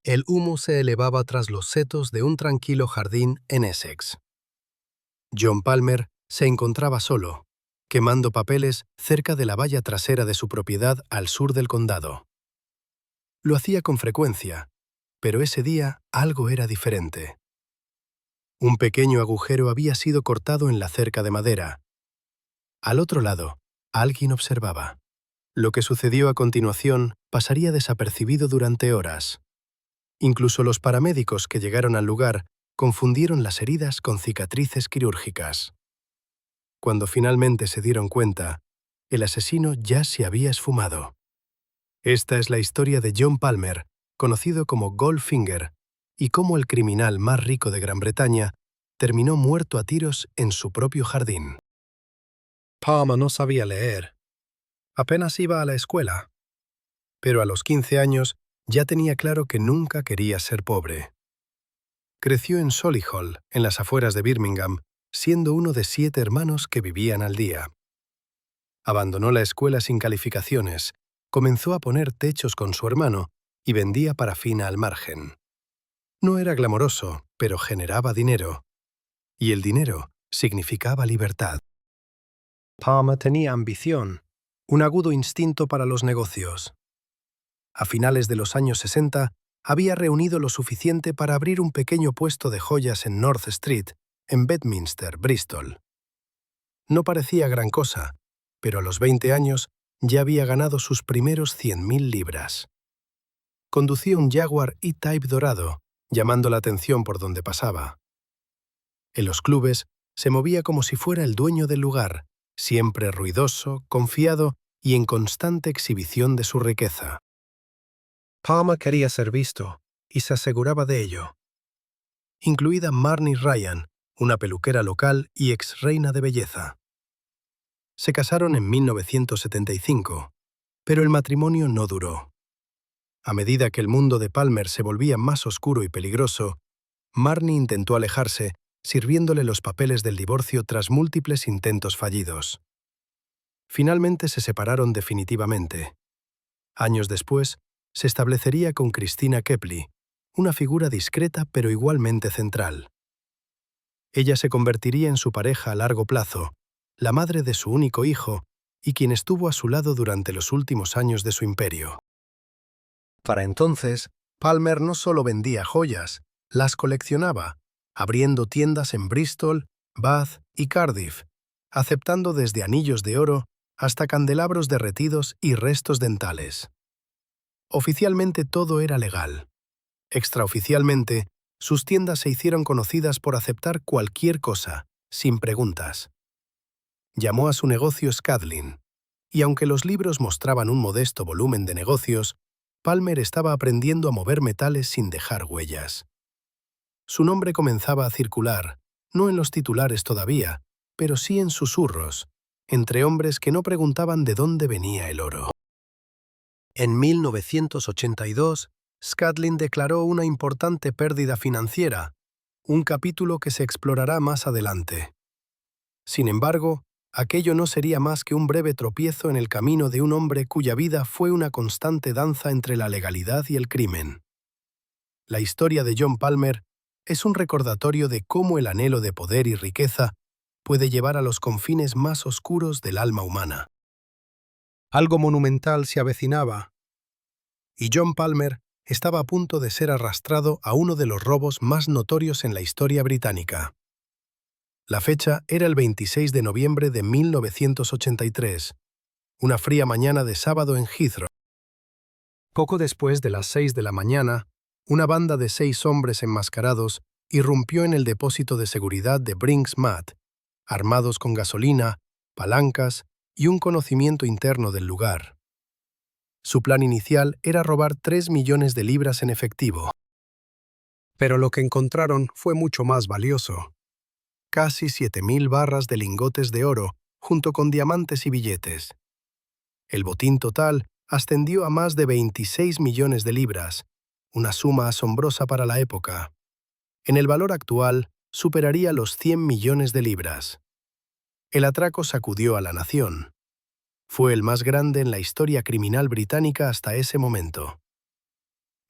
El humo se elevaba tras los setos de un tranquilo jardín en Essex. John Palmer se encontraba solo, quemando papeles cerca de la valla trasera de su propiedad al sur del condado. Lo hacía con frecuencia, pero ese día algo era diferente. Un pequeño agujero había sido cortado en la cerca de madera. Al otro lado, alguien observaba. Lo que sucedió a continuación pasaría desapercibido durante horas. Incluso los paramédicos que llegaron al lugar confundieron las heridas con cicatrices quirúrgicas. Cuando finalmente se dieron cuenta, el asesino ya se había esfumado. Esta es la historia de John Palmer, conocido como Goldfinger, y cómo el criminal más rico de Gran Bretaña terminó muerto a tiros en su propio jardín. Palmer no sabía leer. Apenas iba a la escuela. Pero a los 15 años ya tenía claro que nunca quería ser pobre. Creció en Solihull, en las afueras de Birmingham, siendo uno de 7 hermanos que vivían al día. Abandonó la escuela sin calificaciones, comenzó a poner techos con su hermano y vendía parafina al margen. No era glamoroso, pero generaba dinero. Y el dinero significaba libertad. Palmer tenía ambición, un agudo instinto para los negocios. A finales de los años 60, había reunido lo suficiente para abrir un pequeño puesto de joyas en North Street, en Bedminster, Bristol. No parecía gran cosa, pero a los 20 años ya había ganado sus primeros 100.000 libras. Conducía un Jaguar E-Type dorado, llamando la atención por donde pasaba. En los clubes se movía como si fuera el dueño del lugar, siempre ruidoso, confiado y en constante exhibición de su riqueza. Palmer quería ser visto, y se aseguraba de ello. Incluida Marnie Ryan, una peluquera local y ex reina de belleza. Se casaron en 1975, pero el matrimonio no duró. A medida que el mundo de Palmer se volvía más oscuro y peligroso, Marnie intentó alejarse, sirviéndole los papeles del divorcio tras múltiples intentos fallidos. Finalmente se separaron definitivamente. Años después, se establecería con Christina Kepley, una figura discreta pero igualmente central. Ella se convertiría en su pareja a largo plazo, la madre de su único hijo y quien estuvo a su lado durante los últimos años de su imperio. Para entonces, Palmer no solo vendía joyas, las coleccionaba, abriendo tiendas en Bristol, Bath y Cardiff, aceptando desde anillos de oro hasta candelabros derretidos y restos dentales. Oficialmente todo era legal. Extraoficialmente, sus tiendas se hicieron conocidas por aceptar cualquier cosa, sin preguntas. Llamó a su negocio Scadlin, y aunque los libros mostraban un modesto volumen de negocios, Palmer estaba aprendiendo a mover metales sin dejar huellas. Su nombre comenzaba a circular, no en los titulares todavía, pero sí en susurros, entre hombres que no preguntaban de dónde venía el oro. En 1982, Scadlin declaró una importante pérdida financiera, un capítulo que se explorará más adelante. Sin embargo, aquello no sería más que un breve tropiezo en el camino de un hombre cuya vida fue una constante danza entre la legalidad y el crimen. La historia de John Palmer es un recordatorio de cómo el anhelo de poder y riqueza puede llevar a los confines más oscuros del alma humana. Algo monumental se avecinaba, y John Palmer estaba a punto de ser arrastrado a uno de los robos más notorios en la historia británica. La fecha era el 26 de noviembre de 1983, una fría mañana de sábado en Heathrow. Poco después de las 6 de la mañana, una banda de 6 hombres enmascarados irrumpió en el depósito de seguridad de Brink's-Mat, armados con gasolina, palancas y un conocimiento interno del lugar. Su plan inicial era robar 3 millones de libras en efectivo. Pero lo que encontraron fue mucho más valioso. Casi 7.000 barras de lingotes de oro, junto con diamantes y billetes. El botín total ascendió a más de 26 millones de libras, una suma asombrosa para la época. En el valor actual, superaría los 100 millones de libras. El atraco sacudió a la nación. Fue el más grande en la historia criminal británica hasta ese momento.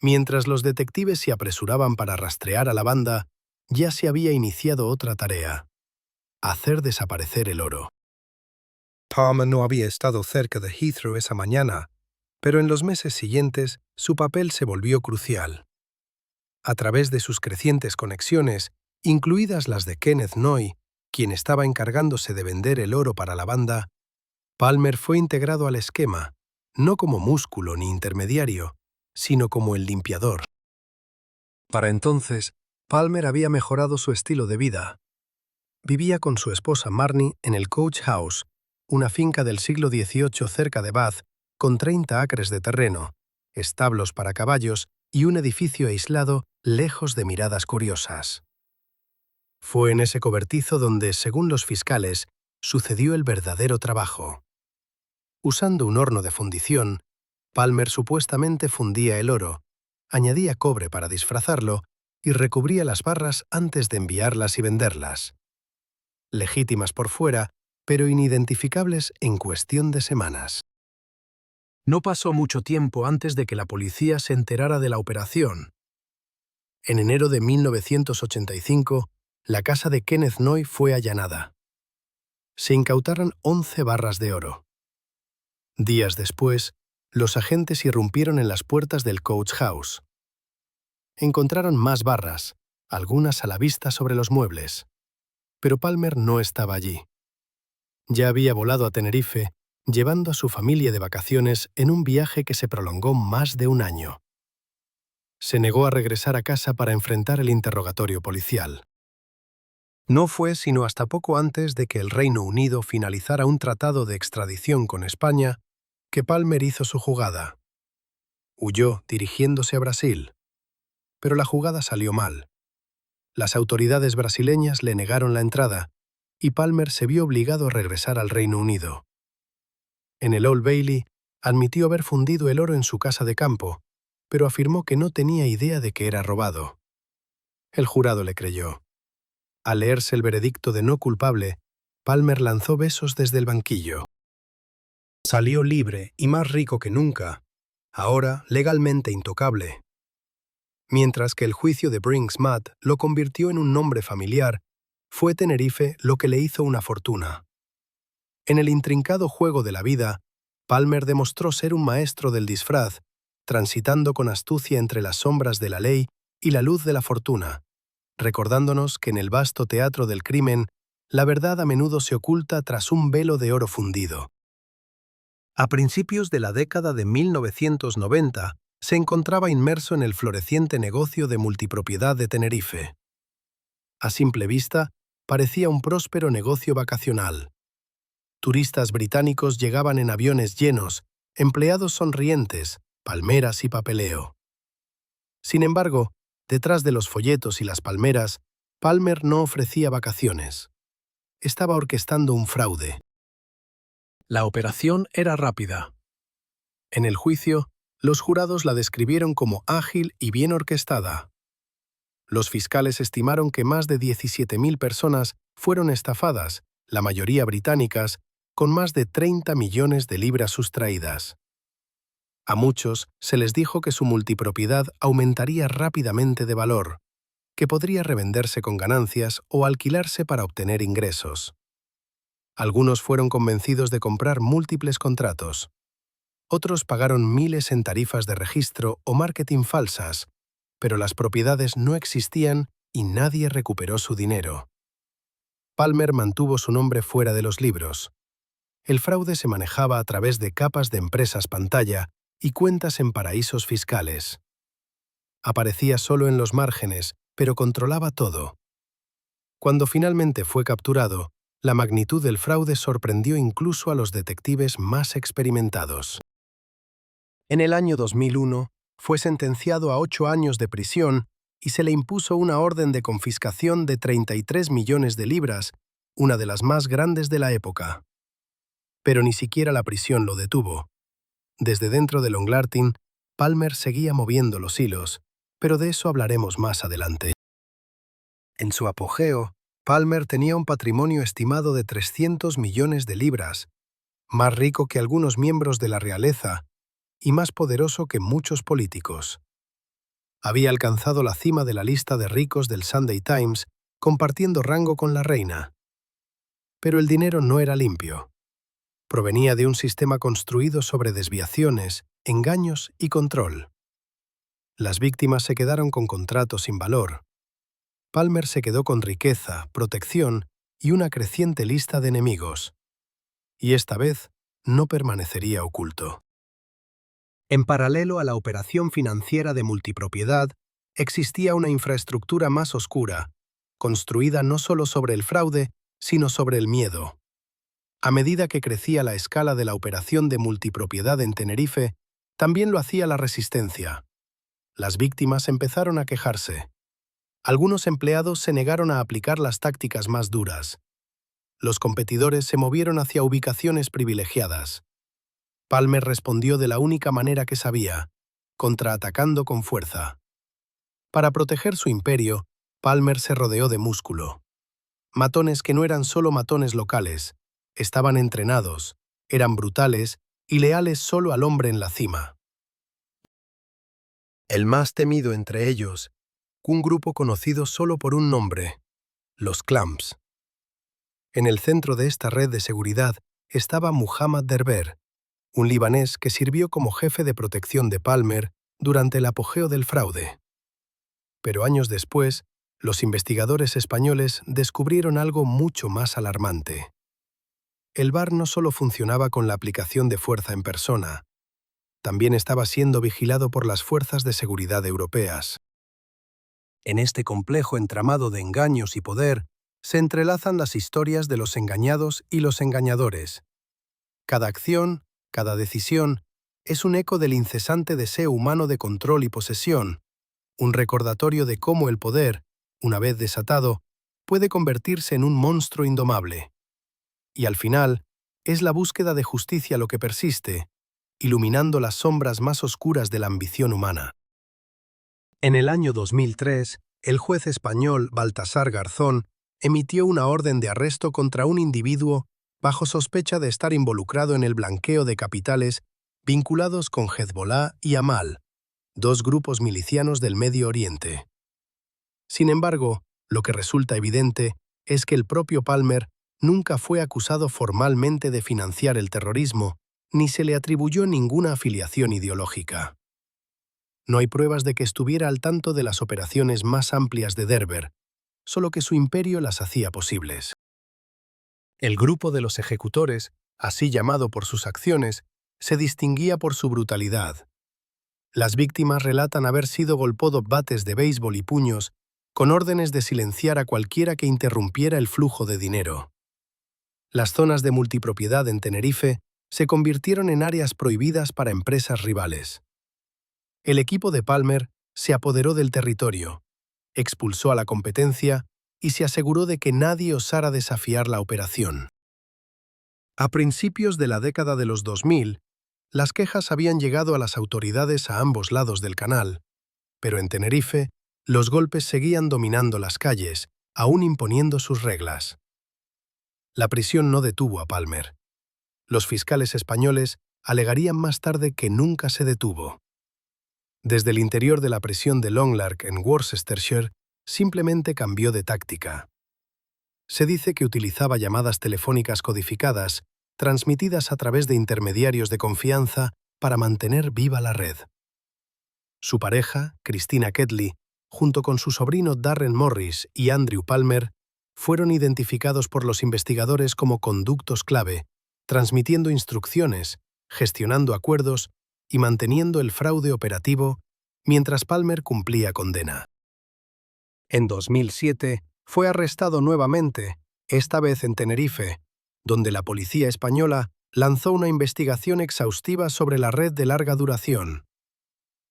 Mientras los detectives se apresuraban para rastrear a la banda, ya se había iniciado otra tarea: hacer desaparecer el oro. Palmer no había estado cerca de Heathrow esa mañana, pero en los meses siguientes su papel se volvió crucial. A través de sus crecientes conexiones, incluidas las de Kenneth Noy, quien estaba encargándose de vender el oro para la banda, Palmer fue integrado al esquema, no como músculo ni intermediario, sino como el limpiador. Para entonces, Palmer había mejorado su estilo de vida. Vivía con su esposa Marnie en el Coach House, una finca del siglo XVIII cerca de Bath, con 30 acres de terreno, establos para caballos y un edificio aislado lejos de miradas curiosas. Fue en ese cobertizo donde, según los fiscales, sucedió el verdadero trabajo. Usando un horno de fundición, Palmer supuestamente fundía el oro, añadía cobre para disfrazarlo y recubría las barras antes de enviarlas y venderlas. Legítimas por fuera, pero inidentificables en cuestión de semanas. No pasó mucho tiempo antes de que la policía se enterara de la operación. En enero de 1985, la casa de Kenneth Noy fue allanada. Se incautaron 11 barras de oro. Días después, los agentes irrumpieron en las puertas del Coach House. Encontraron más barras, algunas a la vista sobre los muebles. Pero Palmer no estaba allí. Ya había volado a Tenerife, llevando a su familia de vacaciones en un viaje que se prolongó más de un año. Se negó a regresar a casa para enfrentar el interrogatorio policial. No fue sino hasta poco antes de que el Reino Unido finalizara un tratado de extradición con España que Palmer hizo su jugada. Huyó dirigiéndose a Brasil. Pero la jugada salió mal. Las autoridades brasileñas le negaron la entrada y Palmer se vio obligado a regresar al Reino Unido. En el Old Bailey, admitió haber fundido el oro en su casa de campo, pero afirmó que no tenía idea de que era robado. El jurado le creyó. Al leerse el veredicto de no culpable, Palmer lanzó besos desde el banquillo. Salió libre y más rico que nunca, ahora legalmente intocable. Mientras que el juicio de Brink's-Mat lo convirtió en un nombre familiar, fue Tenerife lo que le hizo una fortuna. En el intrincado juego de la vida, Palmer demostró ser un maestro del disfraz, transitando con astucia entre las sombras de la ley y la luz de la fortuna, recordándonos que en el vasto teatro del crimen, la verdad a menudo se oculta tras un velo de oro fundido. A principios de la década de 1990, se encontraba inmerso en el floreciente negocio de multipropiedad de Tenerife. A simple vista, parecía un próspero negocio vacacional. Turistas británicos llegaban en aviones llenos, empleados sonrientes, palmeras y papeleo. Sin embargo, detrás de los folletos y las palmeras, Palmer no ofrecía vacaciones. Estaba orquestando un fraude. La operación era rápida. En el juicio, los jurados la describieron como ágil y bien orquestada. Los fiscales estimaron que más de 17.000 personas fueron estafadas, la mayoría británicas, con más de 30 millones de libras sustraídas. A muchos se les dijo que su multipropiedad aumentaría rápidamente de valor, que podría revenderse con ganancias o alquilarse para obtener ingresos. Algunos fueron convencidos de comprar múltiples contratos. Otros pagaron miles en tarifas de registro o marketing falsas, pero las propiedades no existían y nadie recuperó su dinero. Palmer mantuvo su nombre fuera de los libros. El fraude se manejaba a través de capas de empresas pantalla y cuentas en paraísos fiscales. Aparecía solo en los márgenes, pero controlaba todo. Cuando finalmente fue capturado, la magnitud del fraude sorprendió incluso a los detectives más experimentados. En el año 2001, fue sentenciado a 8 años de prisión y se le impuso una orden de confiscación de 33 millones de libras, una de las más grandes de la época. Pero ni siquiera la prisión lo detuvo. Desde dentro de Longlartin, Palmer seguía moviendo los hilos, pero de eso hablaremos más adelante. En su apogeo, Palmer tenía un patrimonio estimado de 300 millones de libras, más rico que algunos miembros de la realeza y más poderoso que muchos políticos. Había alcanzado la cima de la lista de ricos del Sunday Times, compartiendo rango con la reina. Pero el dinero no era limpio. Provenía de un sistema construido sobre desviaciones, engaños y control. Las víctimas se quedaron con contratos sin valor. Palmer se quedó con riqueza, protección y una creciente lista de enemigos. Y esta vez no permanecería oculto. En paralelo a la operación financiera de multipropiedad, existía una infraestructura más oscura, construida no solo sobre el fraude, sino sobre el miedo. A medida que crecía la escala de la operación de multipropiedad en Tenerife, también lo hacía la resistencia. Las víctimas empezaron a quejarse. Algunos empleados se negaron a aplicar las tácticas más duras. Los competidores se movieron hacia ubicaciones privilegiadas. Palmer respondió de la única manera que sabía, contraatacando con fuerza. Para proteger su imperio, Palmer se rodeó de músculo. Matones que no eran solo matones locales, estaban entrenados, eran brutales y leales solo al hombre en la cima. El más temido entre ellos, un grupo conocido solo por un nombre, los Clamps. En el centro de esta red de seguridad estaba Muhammad Derber, un libanés que sirvió como jefe de protección de Palmer durante el apogeo del fraude. Pero años después, los investigadores españoles descubrieron algo mucho más alarmante. El bar no solo funcionaba con la aplicación de fuerza en persona, también estaba siendo vigilado por las fuerzas de seguridad europeas. En este complejo entramado de engaños y poder, se entrelazan las historias de los engañados y los engañadores. Cada acción, cada decisión, es un eco del incesante deseo humano de control y posesión, un recordatorio de cómo el poder, una vez desatado, puede convertirse en un monstruo indomable. Y al final, es la búsqueda de justicia lo que persiste, iluminando las sombras más oscuras de la ambición humana. En el año 2003, el juez español Baltasar Garzón emitió una orden de arresto contra un individuo bajo sospecha de estar involucrado en el blanqueo de capitales vinculados con Hezbolá y Amal, dos grupos milicianos del Medio Oriente. Sin embargo, lo que resulta evidente es que el propio Palmer nunca fue acusado formalmente de financiar el terrorismo, ni se le atribuyó ninguna afiliación ideológica. No hay pruebas de que estuviera al tanto de las operaciones más amplias de Derber, solo que su imperio las hacía posibles. El grupo de los ejecutores, así llamado por sus acciones, se distinguía por su brutalidad. Las víctimas relatan haber sido golpeados bates de béisbol y puños con órdenes de silenciar a cualquiera que interrumpiera el flujo de dinero. Las zonas de multipropiedad en Tenerife se convirtieron en áreas prohibidas para empresas rivales. El equipo de Palmer se apoderó del territorio, expulsó a la competencia y se aseguró de que nadie osara desafiar la operación. A principios de la década de los 2000, las quejas habían llegado a las autoridades a ambos lados del canal, pero en Tenerife, los golpes seguían dominando las calles, aún imponiendo sus reglas. La prisión no detuvo a Palmer. Los fiscales españoles alegarían más tarde que nunca se detuvo. Desde el interior de la prisión de Longlark en Worcestershire, simplemente cambió de táctica. Se dice que utilizaba llamadas telefónicas codificadas, transmitidas a través de intermediarios de confianza para mantener viva la red. Su pareja, Christina Ketley, junto con su sobrino Darren Morris y Andrew Palmer, fueron identificados por los investigadores como conductos clave, transmitiendo instrucciones, gestionando acuerdos y manteniendo el fraude operativo mientras Palmer cumplía condena. En 2007, fue arrestado nuevamente, esta vez en Tenerife, donde la policía española lanzó una investigación exhaustiva sobre la red de larga duración.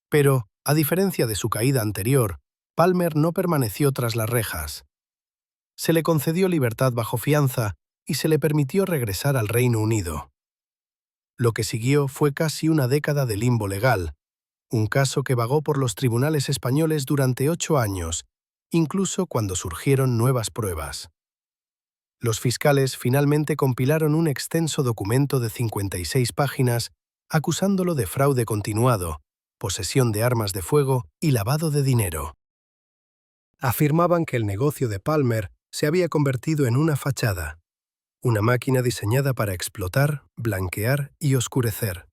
Pero, a diferencia de su caída anterior, Palmer no permaneció tras las rejas. Se le concedió libertad bajo fianza y se le permitió regresar al Reino Unido. Lo que siguió fue casi una década de limbo legal, un caso que vagó por los tribunales españoles durante 8 años, incluso cuando surgieron nuevas pruebas. Los fiscales finalmente compilaron un extenso documento de 56 páginas acusándolo de fraude continuado, posesión de armas de fuego y lavado de dinero. Afirmaban que el negocio de Palmer se había convertido en una fachada, una máquina diseñada para explotar, blanquear y oscurecer.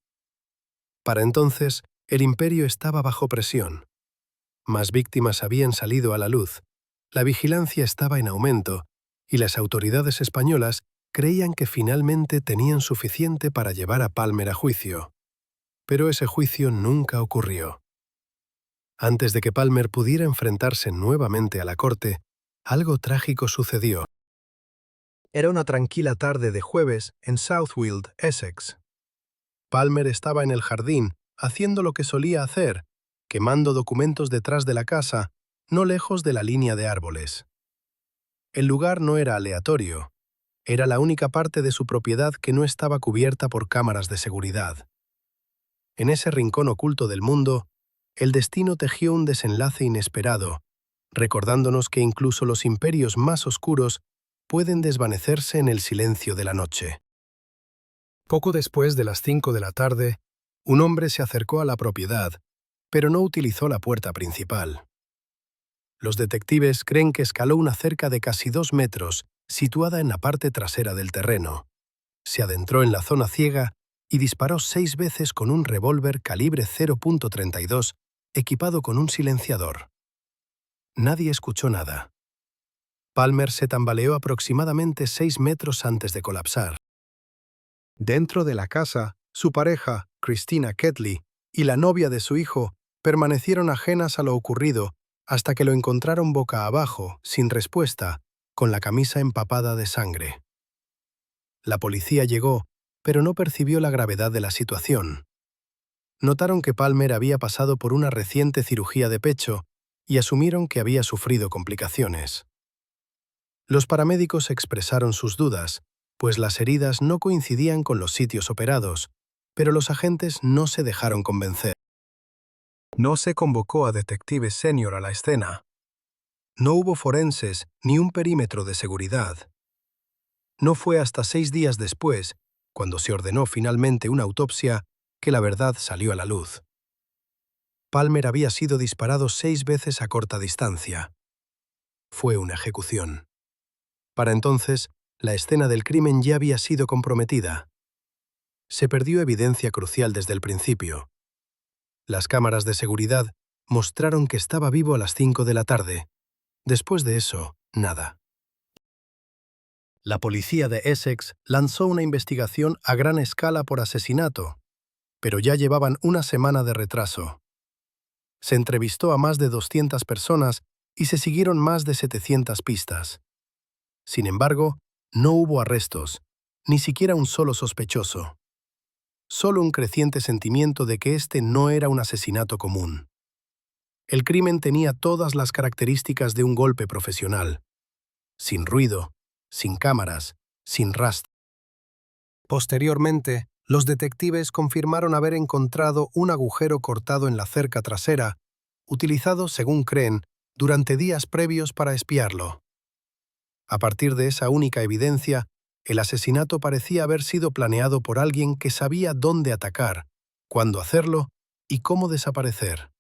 Para entonces, el imperio estaba bajo presión. Más víctimas habían salido a la luz, la vigilancia estaba en aumento y las autoridades españolas creían que finalmente tenían suficiente para llevar a Palmer a juicio. Pero ese juicio nunca ocurrió. Antes de que Palmer pudiera enfrentarse nuevamente a la corte, algo trágico sucedió. Era una tranquila tarde de jueves en Southfield, Essex. Palmer estaba en el jardín, haciendo lo que solía hacer, quemando documentos detrás de la casa, no lejos de la línea de árboles. El lugar no era aleatorio. Era la única parte de su propiedad que no estaba cubierta por cámaras de seguridad. En ese rincón oculto del mundo, el destino tejió un desenlace inesperado, recordándonos que incluso los imperios más oscuros pueden desvanecerse en el silencio de la noche. Poco después de las 5 de la tarde, un hombre se acercó a la propiedad, pero no utilizó la puerta principal. Los detectives creen que escaló una cerca de casi 2 metros, situada en la parte trasera del terreno. Se adentró en la zona ciega y disparó 6 veces con un revólver calibre .32, equipado con un silenciador. Nadie escuchó nada. Palmer se tambaleó aproximadamente 6 metros antes de colapsar. Dentro de la casa, su pareja, Christina Ketley, y la novia de su hijo permanecieron ajenas a lo ocurrido hasta que lo encontraron boca abajo, sin respuesta, con la camisa empapada de sangre. La policía llegó, pero no percibió la gravedad de la situación. Notaron que Palmer había pasado por una reciente cirugía de pecho y asumieron que había sufrido complicaciones. Los paramédicos expresaron sus dudas, pues las heridas no coincidían con los sitios operados, pero los agentes no se dejaron convencer. No se convocó a detectives senior a la escena. No hubo forenses ni un perímetro de seguridad. No fue hasta 6 días después, cuando se ordenó finalmente una autopsia, que la verdad salió a la luz. Palmer había sido disparado 6 veces a corta distancia. Fue una ejecución. Para entonces, la escena del crimen ya había sido comprometida. Se perdió evidencia crucial desde el principio. Las cámaras de seguridad mostraron que estaba vivo a las 5 de la tarde. Después de eso, nada. La policía de Essex lanzó una investigación a gran escala por asesinato, pero ya llevaban una semana de retraso. Se entrevistó a más de 200 personas y se siguieron más de 700 pistas. Sin embargo, no hubo arrestos, ni siquiera un solo sospechoso. Solo un creciente sentimiento de que este no era un asesinato común. El crimen tenía todas las características de un golpe profesional. Sin ruido, sin cámaras, sin rastro. Posteriormente, los detectives confirmaron haber encontrado un agujero cortado en la cerca trasera, utilizado, según creen, durante días previos para espiarlo. A partir de esa única evidencia, el asesinato parecía haber sido planeado por alguien que sabía dónde atacar, cuándo hacerlo y cómo desaparecer.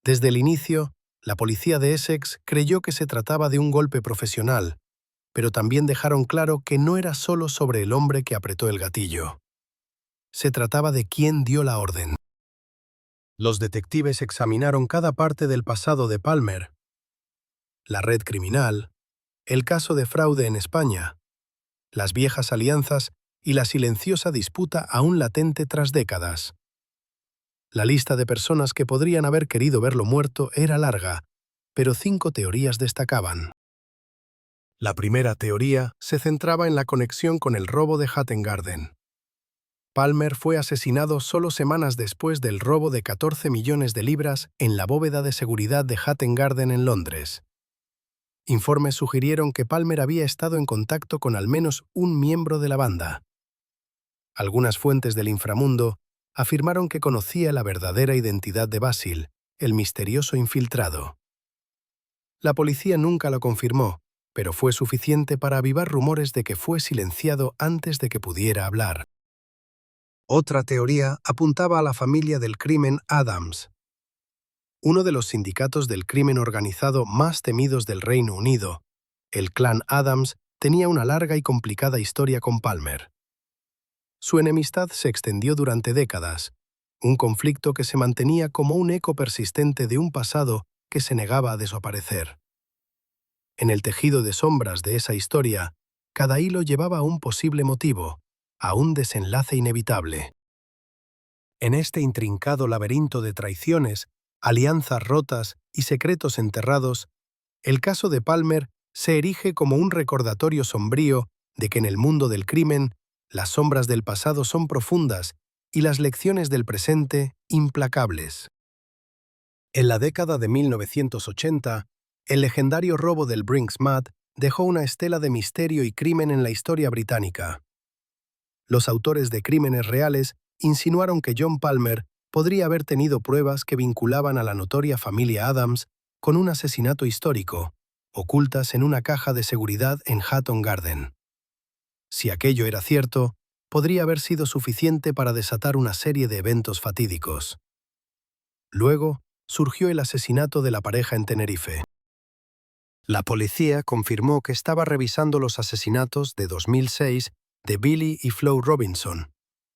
Desde el inicio, la policía de Essex creyó que se trataba de un golpe profesional, pero también dejaron claro que no era solo sobre el hombre que apretó el gatillo. Se trataba de quién dio la orden. Los detectives examinaron cada parte del pasado de Palmer: la red criminal, el caso de fraude en España, las viejas alianzas y la silenciosa disputa aún latente tras décadas. La lista de personas que podrían haber querido verlo muerto era larga, pero 5 teorías destacaban. La primera teoría se centraba en la conexión con el robo de Hatton Garden. Palmer fue asesinado solo semanas después del robo de 14 millones de libras en la bóveda de seguridad de Hatton Garden en Londres. Informes sugirieron que Palmer había estado en contacto con al menos un miembro de la banda. Algunas fuentes del inframundo afirmaron que conocía la verdadera identidad de Basil, el misterioso infiltrado. La policía nunca lo confirmó, pero fue suficiente para avivar rumores de que fue silenciado antes de que pudiera hablar. Otra teoría apuntaba a la familia del crimen Adams, uno de los sindicatos del crimen organizado más temidos del Reino Unido. El clan Adams tenía una larga y complicada historia con Palmer. Su enemistad se extendió durante décadas, un conflicto que se mantenía como un eco persistente de un pasado que se negaba a desaparecer. En el tejido de sombras de esa historia, cada hilo llevaba a un posible motivo, a un desenlace inevitable. En este intrincado laberinto de traiciones, alianzas rotas y secretos enterrados, el caso de Palmer se erige como un recordatorio sombrío de que en el mundo del crimen, las sombras del pasado son profundas y las lecciones del presente implacables. En la década de 1980, el legendario robo del Brink's-Mat dejó una estela de misterio y crimen en la historia británica. Los autores de crímenes reales insinuaron que John Palmer podría haber tenido pruebas que vinculaban a la notoria familia Adams con un asesinato histórico, ocultas en una caja de seguridad en Hatton Garden. Si aquello era cierto, podría haber sido suficiente para desatar una serie de eventos fatídicos. Luego, surgió el asesinato de la pareja en Tenerife. La policía confirmó que estaba revisando los asesinatos de 2006 de Billy y Flo Robinson,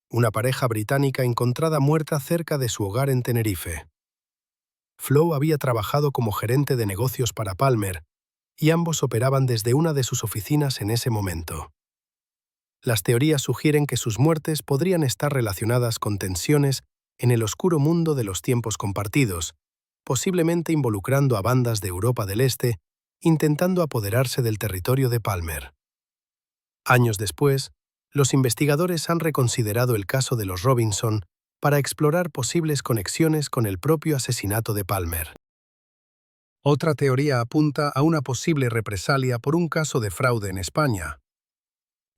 una pareja británica encontrada muerta cerca de su hogar en Tenerife. Flo había trabajado como gerente de negocios para Palmer, y ambos operaban desde una de sus oficinas en ese momento. Las teorías sugieren que sus muertes podrían estar relacionadas con tensiones en el oscuro mundo de los tiempos compartidos, posiblemente involucrando a bandas de Europa del Este intentando apoderarse del territorio de Palmer. Años después, los investigadores han reconsiderado el caso de los Robinson para explorar posibles conexiones con el propio asesinato de Palmer. Otra teoría apunta a una posible represalia por un caso de fraude en España.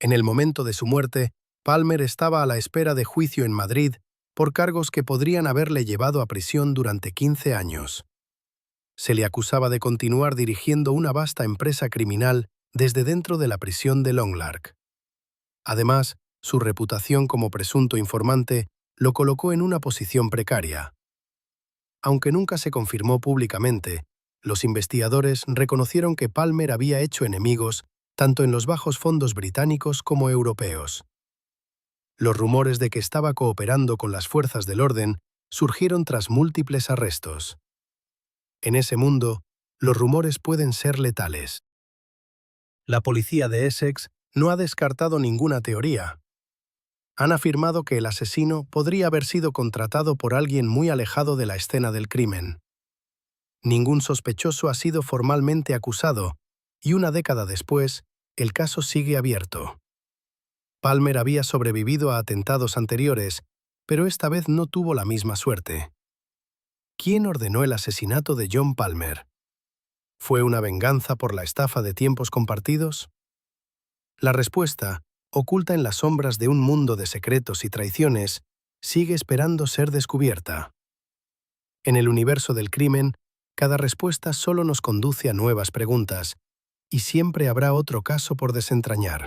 En el momento de su muerte, Palmer estaba a la espera de juicio en Madrid por cargos que podrían haberle llevado a prisión durante 15 años. Se le acusaba de continuar dirigiendo una vasta empresa criminal desde dentro de la prisión de Longlark. Además, su reputación como presunto informante lo colocó en una posición precaria. Aunque nunca se confirmó públicamente, los investigadores reconocieron que Palmer había hecho enemigos tanto en los bajos fondos británicos como europeos. Los rumores de que estaba cooperando con las fuerzas del orden surgieron tras múltiples arrestos. En ese mundo, los rumores pueden ser letales. La policía de Essex no ha descartado ninguna teoría. Han afirmado que el asesino podría haber sido contratado por alguien muy alejado de la escena del crimen. Ningún sospechoso ha sido formalmente acusado, y una década después, el caso sigue abierto. Palmer había sobrevivido a atentados anteriores, pero esta vez no tuvo la misma suerte. ¿Quién ordenó el asesinato de John Palmer? ¿Fue una venganza por la estafa de tiempos compartidos? La respuesta, oculta en las sombras de un mundo de secretos y traiciones, sigue esperando ser descubierta. En el universo del crimen, cada respuesta solo nos conduce a nuevas preguntas, y siempre habrá otro caso por desentrañar.